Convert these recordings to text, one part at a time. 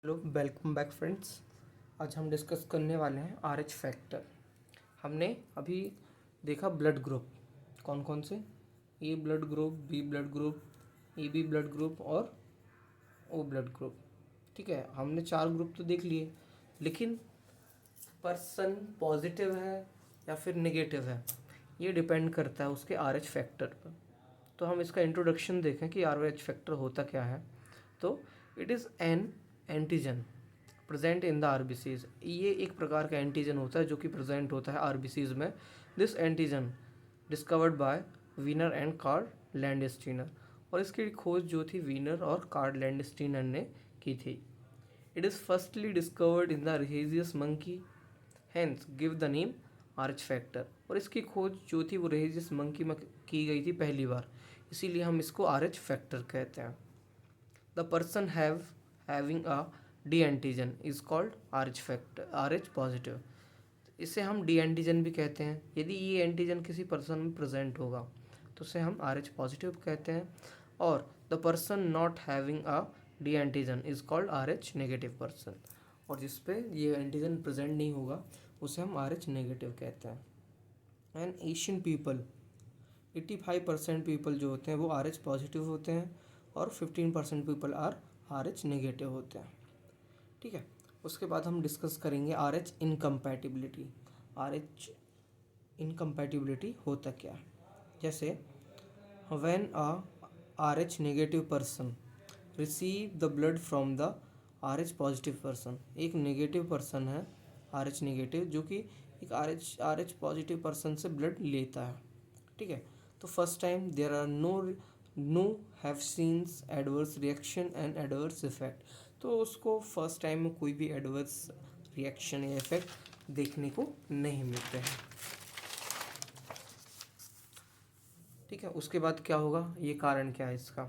Hello, welcome back friends. आज हम discuss करने वाले हैं आरएच फैक्टर। हमने अभी देखा ब्लड ग्रुप कौन कौन से, A blood group, B blood group, A B blood group और ओ ब्लड ग्रुप। ठीक है, हमने 4 ग्रुप तो देख लिए, लेकिन पर्सन पॉजिटिव है या फिर नेगेटिव है ये डिपेंड करता है उसके आरएच फैक्टर पर। तो हम इसका इंट्रोडक्शन देखें कि आरएच फैक्टर होता क्या है। तो it is an antigen present in the RBCs. ये एक प्रकार का एंटीजन होता है जो कि प्रेजेंट होता है आरबीसीज में। This antigen discovered by Wiener and Karl Landsteiner, और इसकी खोज जो थी वीनर और कार्ल लैंडस्टीनर ने की थी। It is firstly discovered in the rhesus monkey, hence give the name Rh factor. और इसकी खोज जो थी वो रेहेजियस मंकी में की गई थी पहली बार, इसीलिए हम इसको आरएच फैक्टर कहते हैं। The person having a D antigen is called RH factor, RH positive. इसे हम डी एंटीजन भी कहते हैं। यदि ये एंटीजन किसी पर्सन में प्रेजेंट होगा तो उसे हम आरएच पॉजिटिव कहते हैं। और the person not having a D antigen is called RH negative person. और जिस पे ये एंटीजन प्रेजेंट नहीं होगा उसे हम आरएच नेगेटिव कहते हैं। एंड एशियन पीपल 85% पीपल जो होते हैं वो आर एच पॉजिटिव होते हैं और 15% पीपल आर एच नेगेटिव होते हैं। ठीक है, उसके बाद हम डिस्कस करेंगे R H incompatibility. R H incompatibility होता क्या है। जैसे when a R H negative person receive the blood from the R H positive person. एक नेगेटिव पर्सन है आर एच नेगेटिव जो कि एक आर एच पॉजिटिव पर्सन से ब्लड लेता है। ठीक है, तो first time there are no have scenes adverse reaction and adverse effect. तो उसको फर्स्ट टाइम में कोई भी एडवर्स रिएक्शन या इफेक्ट देखने को नहीं मिलते हैं। ठीक है, उसके बाद क्या होगा, ये कारण क्या है इसका।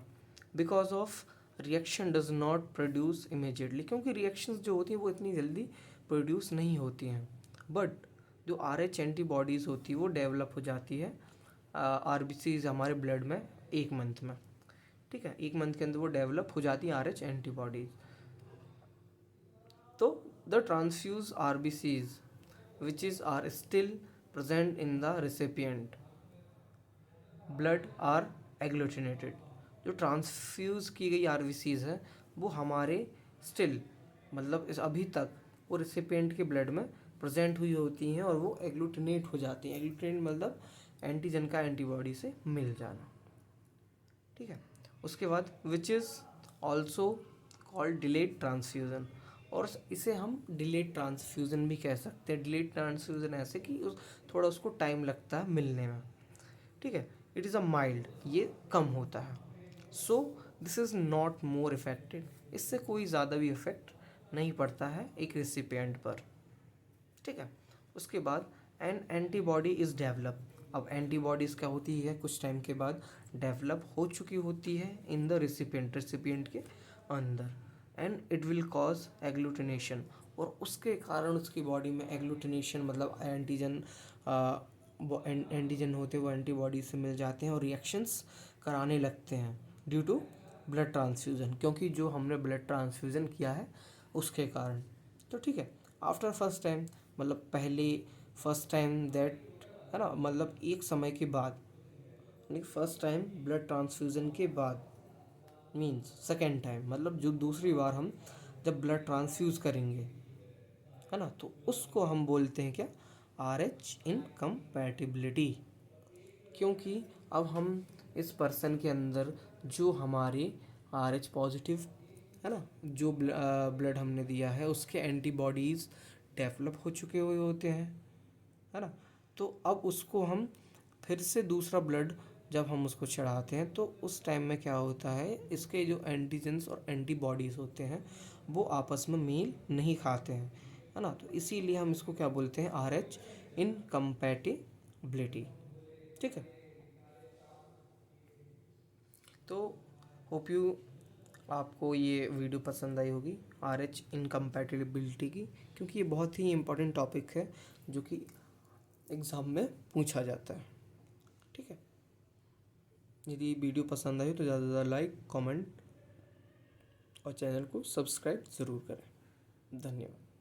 Because of reaction does not produce immediately, क्योंकि रिएक्शंस जो होती हैं वो इतनी जल्दी प्रोड्यूस नहीं होती हैं। बट जो आर एच एंटीबॉडीज़ होती है वो डेवलप हो जाती है आर बी सीज हमारे ब्लड में 1 मंथ में। ठीक है, 1 मंथ के अंदर वो डेवलप हो जाती है आर एच एंटीबॉडीज। तो the transfuse R B Cs which is are still present in the recipient blood are agglutinated. जो ट्रांसफ्यूज की गई आर बी सीज है वो हमारे स्टिल मतलब इस अभी तक वो रिसिपिएंट के ब्लड में प्रेजेंट हुई होती हैं और वो एग्लूटिनेट हो जाती हैं। एग्लूटिनेट मतलब एंटीजन का एंटीबॉडी से मिल जाना। ठीक है, उसके बाद which is also called delayed transfusion, और इसे हम डिलेड ट्रांसफ्यूज़न भी कह सकते हैं। डिलेड ट्रांसफ्यूज़न ऐसे कि थोड़ा उसको टाइम लगता है मिलने में। ठीक है, इट इज़ अ माइल्ड, ये कम होता है। So this is not more affected, इससे कोई ज़्यादा भी इफेक्ट नहीं पड़ता है एक रिसिपिएंट पर। ठीक है, उसके बाद एन एंटीबॉडी इज़ डेवलप। अब एंटीबॉडीज़ क्या होती है, कुछ टाइम के बाद डेवलप हो चुकी होती है इन द रिसिपिएंट के अंदर। And it will cause agglutination, और उसके कारण उसकी बॉडी में एग्लूटिनेशन मतलब एंटीजन वो एंटीजन होते हैं वो एंटीबॉडी से मिल जाते हैं और रिएक्शंस कराने लगते हैं ड्यू टू ब्लड ट्रांसफ्यूज़न, क्योंकि जो हमने ब्लड ट्रांसफ्यूज़न किया है उसके कारण। तो ठीक है, आफ्टर फर्स्ट टाइम मतलब पहले फर्स्ट टाइम दैट है ना, मतलब एक समय के बाद, यानी फर्स्ट टाइम ब्लड ट्रांसफ्यूज़न के बाद मीन्स सेकेंड टाइम मतलब जो दूसरी बार हम जब ब्लड ट्रांसफ्यूज़ करेंगे है ना, तो उसको हम बोलते हैं क्या, आर एच इनकम्पैटिबिलिटी। क्योंकि अब हम इस पर्सन के अंदर जो हमारे आर एच पॉजिटिव है ना, जो ब्लड हमने दिया है उसके एंटीबॉडीज़ डेवलप हो चुके हुए होते हैं है ना। तो अब उसको हम फिर से दूसरा ब्लड जब हम उसको चढ़ाते हैं तो उस टाइम में क्या होता है, इसके जो एंटीजेंस और एंटीबॉडीज़ होते हैं वो आपस में मेल नहीं खाते हैं है ना। तो इसीलिए हम इसको क्या बोलते हैं, आर एच इनकम्पैटिबिलिटी। ठीक है, तो होप यू आपको ये वीडियो पसंद आई होगी आर एच इनकम्पैटिबिलिटी की, क्योंकि ये बहुत ही इम्पोर्टेंट टॉपिक है जो कि एग्ज़ाम में पूछा जाता है। ठीक है, यदि वीडियो पसंद आई तो ज़्यादा से ज़्यादा लाइक कमेंट और चैनल को सब्सक्राइब ज़रूर करें। धन्यवाद।